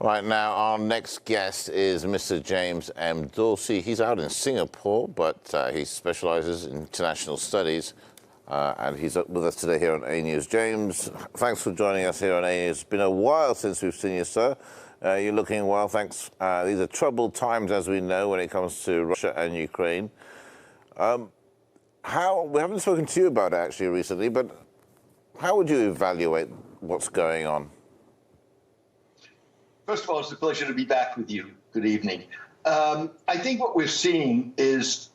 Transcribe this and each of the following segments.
Right now, our next guest is Mr. James M. Dorsey. He's out in Singapore, but he specializes in international studies, and he's with us today here on A News. James, thanks for joining us here on A News. It's been a while since we've seen you, sir. You're looking well, thanks. These are troubled times, as we know, when it comes to Russia and Ukraine. We haven't spoken to you about it, actually, recently, but how would you evaluate what's going on? First of all, it's a pleasure to be back with you. Good evening. I think what we're seeing is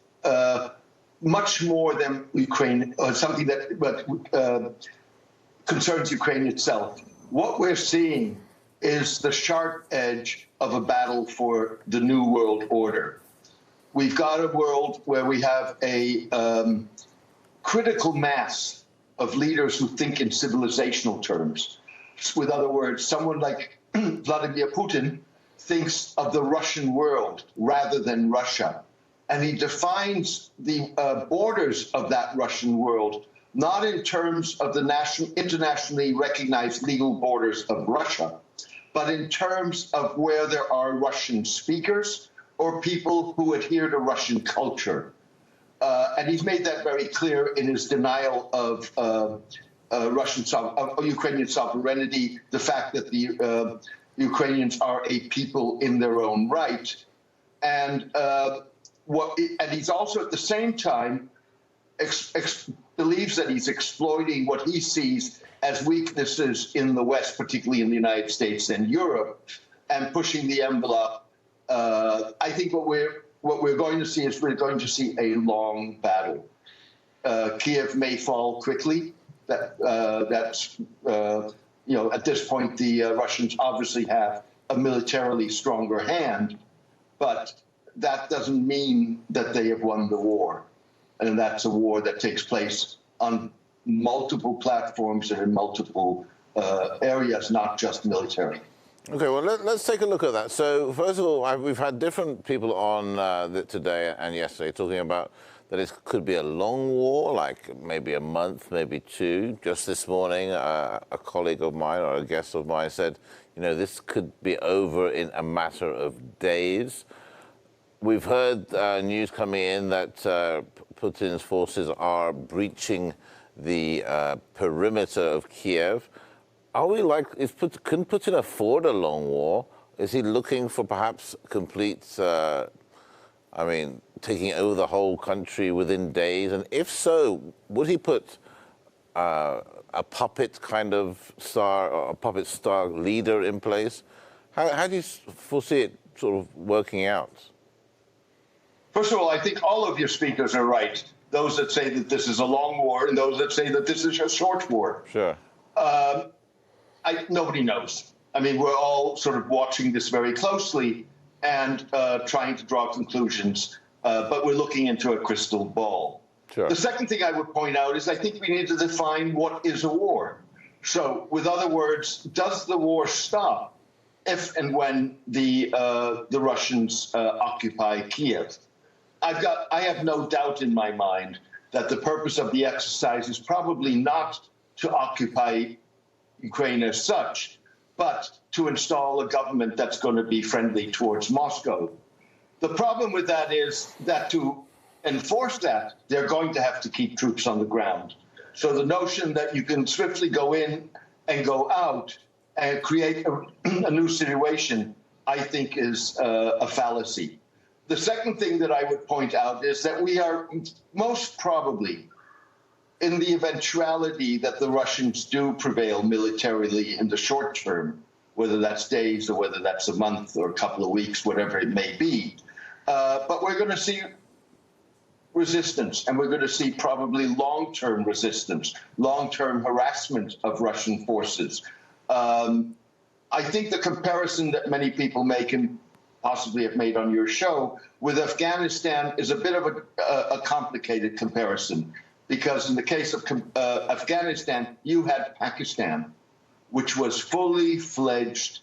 much more than Ukraine, or something that concerns Ukraine itself. What we're seeing is the sharp edge of a battle for the new world order. We've got a world where we have a critical mass of leaders who think in civilizational terms. With other words, someone like Vladimir Putin thinks of the Russian world rather than Russia. And he defines the borders of that Russian world not in terms of the internationally recognized legal borders of Russia, but in terms of where there are Russian speakers or people who adhere to Russian culture. And he's made that very clear in his denial of Ukrainian sovereignty, the fact that the Ukrainians are a people in their own right, and he's also at the same time believes that he's exploiting what he sees as weaknesses in the West, particularly in the United States and Europe, and pushing the envelope. I think what we're going to see is we're going to see a long battle. Kiev may fall quickly. At this point, the Russians obviously have a militarily stronger hand, but that doesn't mean that they have won the war. And that's a war that takes place on multiple platforms and in multiple areas, not just military. Okay, well, let's take a look at that. So, first of all, we've had different people on today and yesterday talking about that it could be a long war, like maybe a month, maybe two. Just this morning, a colleague of mine or a guest of mine said, you know, this could be over in a matter of days. We've heard news coming in that Putin's forces are breaching the perimeter of Kiev. Are we can Putin afford a long war? Is he looking for perhaps complete, taking over the whole country within days? And if so, would he put a puppet kind of star, or a puppet star leader in place? How do you foresee it sort of working out? First of all, I think all of your speakers are right. Those that say that this is a long war and those that say that this is a short war. Sure. Nobody knows. I mean, we're all sort of watching this very closely and trying to draw conclusions, but we're looking into a crystal ball. Sure. The second thing I would point out is I think we need to define what is a war. So, with other words, does the war stop if and when the Russians occupy Kiev? I have no doubt in my mind that the purpose of the exercise is probably not to occupy Ukraine as such, but to install a government that's going to be friendly towards Moscow. The problem with that is that to enforce that, they're going to have to keep troops on the ground. So the notion that you can swiftly go in and go out and create a new situation, I think, is a fallacy. The second thing that I would point out is that we are most probably, in the eventuality that the Russians do prevail militarily in the short term, whether that's days or whether that's a month or a couple of weeks, whatever it may be, but we're going to see resistance, and we're going to see probably long-term resistance, long-term harassment of Russian forces. I think the comparison that many people make, and possibly have made on your show, with Afghanistan is a bit of a complicated comparison, because in the case of Afghanistan, you had Pakistan, which was fully fledged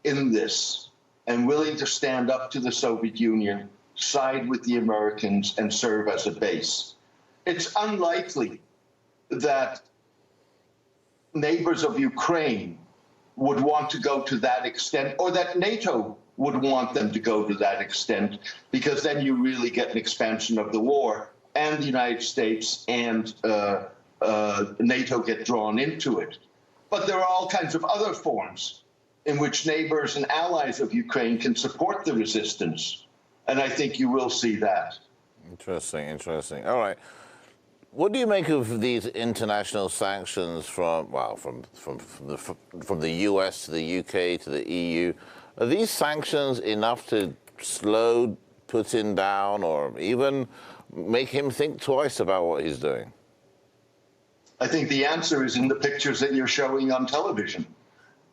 in this and willing to stand up to the Soviet Union, side with the Americans, and serve as a base. It's unlikely that neighbors of Ukraine would want to go to that extent, or that NATO would want them to go to that extent, because then you really get an expansion of the war, and the United States and NATO get drawn into it. But there are all kinds of other forms in which neighbors and allies of Ukraine can support the resistance. And I think you will see that. Interesting, interesting. All right. What do you make of these international sanctions from the US to the UK to the EU? Are these sanctions enough to slow Putin down or even make him think twice about what he's doing? I think the answer is in the pictures that you're showing on television.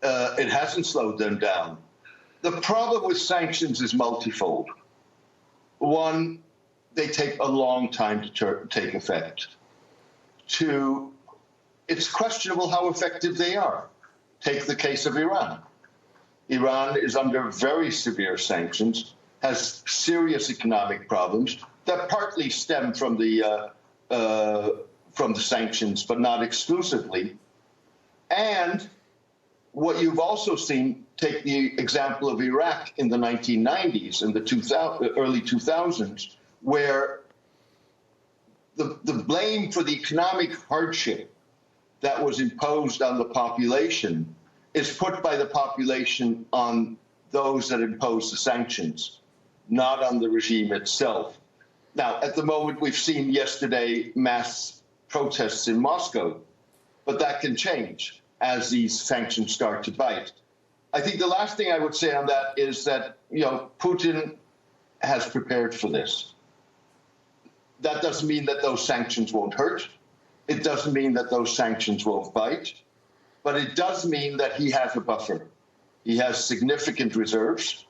It hasn't slowed them down. The problem with sanctions is multifold. One, they take a long time to take effect. Two, it's questionable how effective they are. Take the case of Iran. Iran is under very severe sanctions, has serious economic problems that partly stem from the sanctions, but not exclusively. And what you've also seen, take the example of Iraq in the 1990s and the early 2000s, where the blame for the economic hardship that was imposed on the population is put by the population on those that impose the sanctions, not on the regime itself. Now, at the moment, we've seen yesterday mass protests in Moscow, but that can change as these sanctions start to bite. I think the last thing I would say on that is that, Putin has prepared for this. That doesn't mean that those sanctions won't hurt. It doesn't mean that those sanctions won't bite, but it does mean that he has a buffer. He has significant reserves,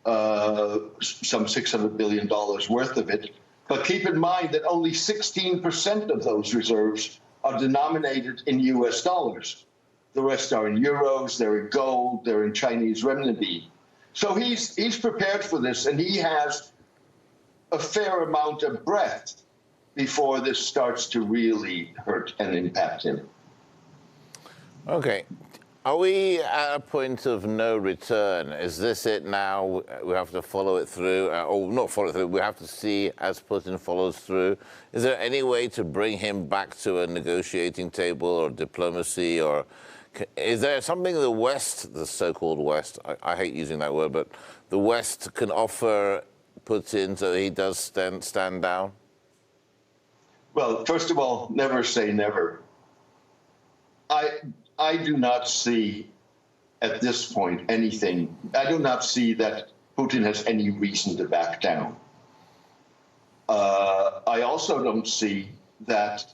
some $600 billion worth of it. But keep in mind that only 16% of those reserves are denominated in US dollars. The rest are in euros, they're in gold, they're in Chinese renminbi. So he's prepared for this, and he has a fair amount of breath before this starts to really hurt and impact him. Okay. Are we at a point of no return? Is this it now? We have to follow it through, or not follow it through, we have to see as Putin follows through. Is there any way to bring him back to a negotiating table or diplomacy, or is there something the West, the so-called West, I hate using that word, but the West can offer Putin so he does stand down? Well, first of all, never say never. I do not see at this point anything. I do not see that Putin has any reason to back down. I also don't see that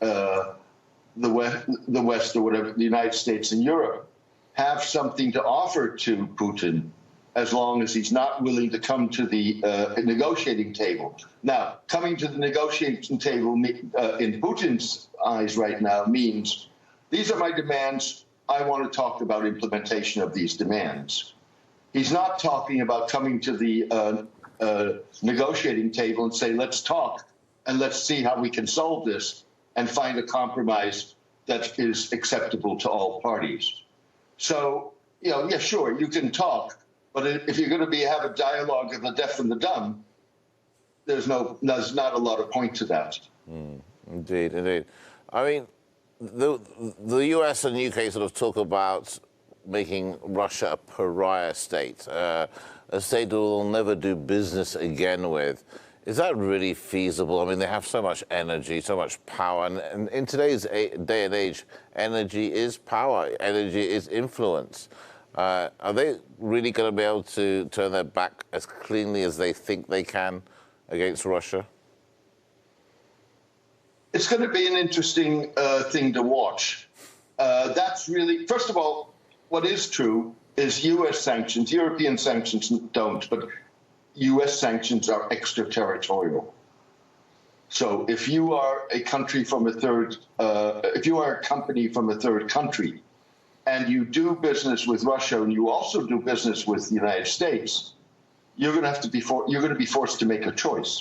the West or whatever, the United States and Europe, have something to offer to Putin as long as he's not willing to come to the negotiating table. Now, coming to the negotiating table in Putin's eyes right now means, these are my demands, I want to talk about implementation of these demands. He's not talking about coming to the negotiating table and say, let's talk and let's see how we can solve this and find a compromise that is acceptable to all parties. So, yeah, sure, you can talk, but if you're going to have a dialogue of the deaf and the dumb, there's not a lot of point to that. Indeed, indeed. I mean, the US and UK sort of talk about making Russia a pariah state, a state that will never do business again with. Is that really feasible? I mean, they have so much energy, so much power, and in today's day and age, energy is power, energy is influence. Are they really going to be able to turn their back as cleanly as they think they can against Russia? It's going to be an interesting thing to watch. That's really, first of all, what is true is U.S. sanctions, European sanctions don't, but U.S. sanctions are extraterritorial. So if you are a country from a third, if you are a company from a third country, and you do business with Russia, and you also do business with the United States, you're going to be forced to make a choice.